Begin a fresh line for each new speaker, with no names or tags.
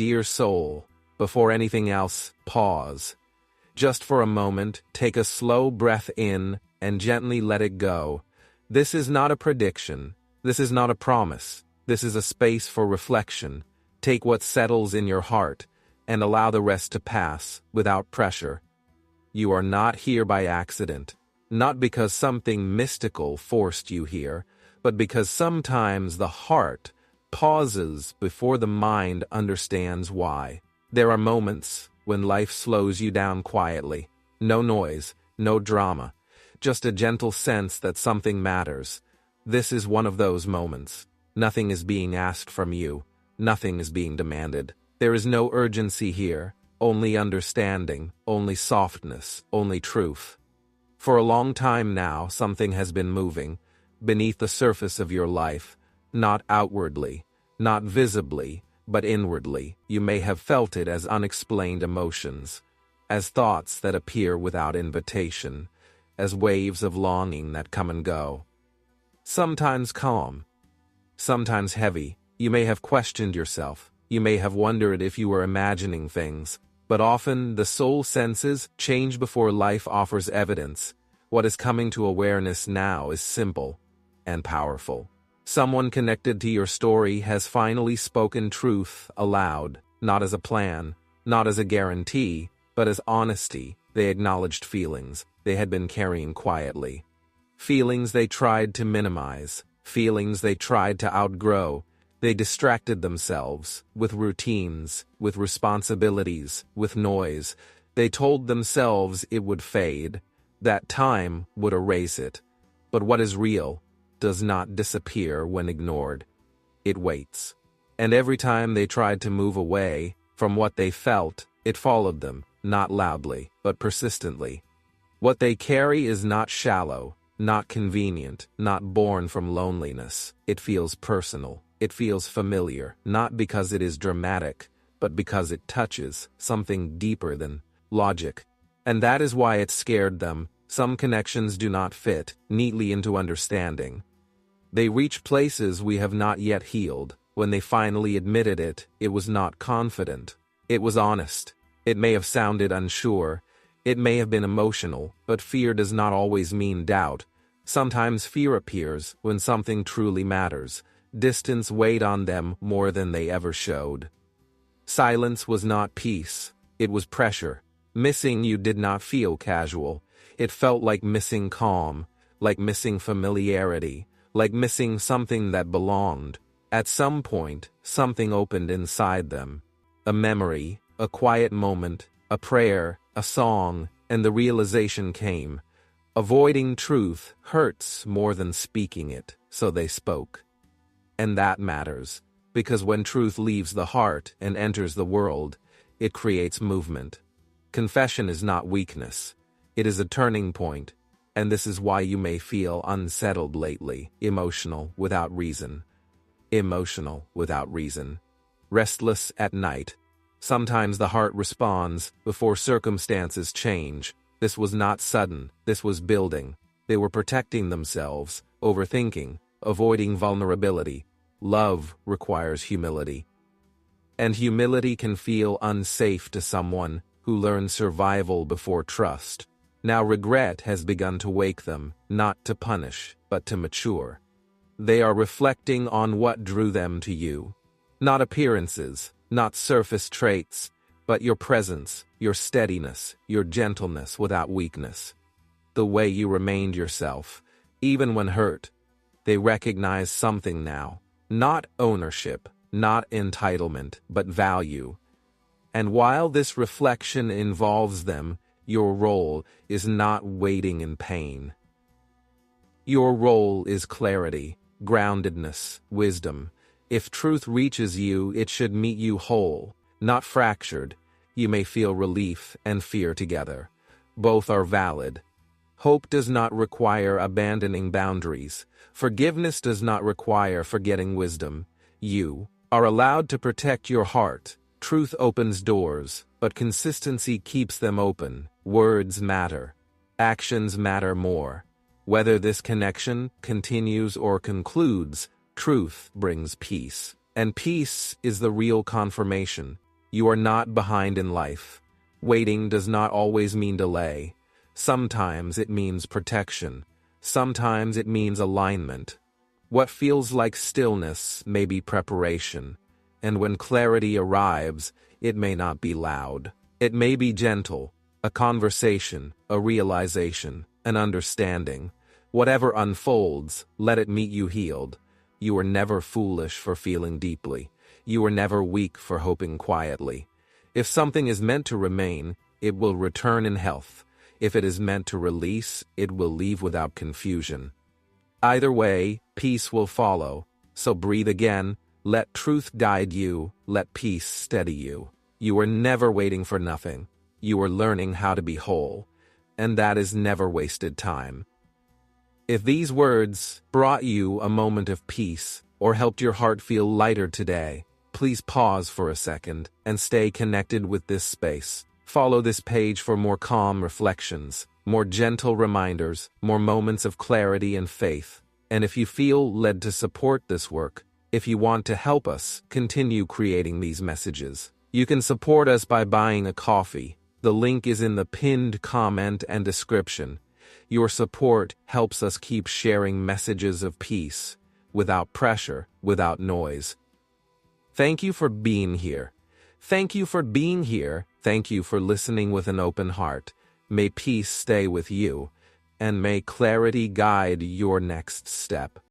Dear soul, before anything else, pause. Just for a moment, take a slow breath in and gently let it go. This is not a prediction. This is not a promise. This is a space for reflection. Take what settles in your heart and allow the rest to pass without pressure. You are not here by accident, not because something mystical forced you here, but because sometimes the heart pauses before the mind understands why. There are moments when life slows you down quietly. No noise, no drama, just a gentle sense that something matters. This is one of those moments. Nothing is being asked from you. Nothing is being demanded. There is no urgency here, only understanding, only softness, only truth. For a long time now, something has been moving beneath the surface of your life, not outwardly, not visibly, but inwardly. You may have felt it as unexplained emotions, as thoughts that appear without invitation, as waves of longing that come and go. Sometimes calm, sometimes heavy. You may have questioned yourself. You may have wondered if you were imagining things. But often the soul senses change before life offers evidence. What is coming to awareness now is simple and powerful. Someone connected to your story has finally spoken truth aloud, not as a plan, not as a guarantee, but as honesty. They acknowledged feelings they had been carrying quietly. Feelings they tried to minimize, feelings they tried to outgrow. They distracted themselves with routines, with responsibilities, with noise. They told themselves it would fade, that time would erase it. But what is real does not disappear when ignored. It waits. And every time they tried to move away from what they felt, it followed them, not loudly, but persistently. What they carry is not shallow, not convenient, not born from loneliness. It feels personal. It feels familiar, not because it is dramatic, but because it touches something deeper than logic. And that is why it scared them. Some connections do not fit neatly into understanding. They reach places we have not yet healed. When they finally admitted it, it was not confident. It was honest. It may have sounded unsure. It may have been emotional, but fear does not always mean doubt. Sometimes fear appears when something truly matters. Distance weighed on them more than they ever showed. Silence was not peace. It was pressure. Missing you did not feel casual. It felt like missing calm, like missing familiarity, like missing something that belonged. At some point, something opened inside them. A memory, a quiet moment, a prayer, a song, and the realization came. Avoiding truth hurts more than speaking it, so they spoke. And that matters, because when truth leaves the heart and enters the world, it creates movement. Confession is not weakness. It is a turning point, and this is why you may feel unsettled lately, emotional without reason. Emotional without reason. Restless at night. Sometimes the heart responds before circumstances change. This was not sudden, this was building. They were protecting themselves, overthinking, avoiding vulnerability. Love requires humility. And humility can feel unsafe to someone who learned survival before trust. Now regret has begun to wake them, not to punish, but to mature. They are reflecting on what drew them to you. Not appearances, not surface traits, but your presence, your steadiness, your gentleness without weakness. The way you remained yourself, even when hurt. They recognize something now. Not ownership, not entitlement, but value. And while this reflection involves them, your role is not waiting in pain. Your role is clarity, groundedness, wisdom. If truth reaches you, it should meet you whole, not fractured. You may feel relief and fear together. Both are valid. Hope does not require abandoning boundaries. Forgiveness does not require forgetting wisdom. You are allowed to protect your heart. Truth opens doors, but consistency keeps them open. Words matter. Actions matter more. Whether this connection continues or concludes, truth brings peace. And peace is the real confirmation. You are not behind in life. Waiting does not always mean delay. Sometimes it means protection. Sometimes it means alignment. What feels like stillness may be preparation, and when clarity arrives, it may not be loud. It may be gentle, a conversation, a realization, an understanding. Whatever unfolds, let it meet you healed. You are never foolish for feeling deeply. You are never weak for hoping quietly. If something is meant to remain, it will return in health. If it is meant to release, it will leave without confusion. Either way, peace will follow. So breathe again, let truth guide you, let peace steady you. You are never waiting for nothing. You are learning how to be whole. And that is never wasted time. If these words brought you a moment of peace or helped your heart feel lighter today, please pause for a second and stay connected with this space. Follow this page for more calm reflections, more gentle reminders, more moments of clarity and faith. And if you feel led to support this work, if you want to help us continue creating these messages, you can support us by buying a coffee. The link is in the pinned comment and description. Your support helps us keep sharing messages of peace, without pressure, without noise. Thank you for being here. Thank you for being here. Thank you for listening with an open heart. May peace stay with you, and may clarity guide your next step.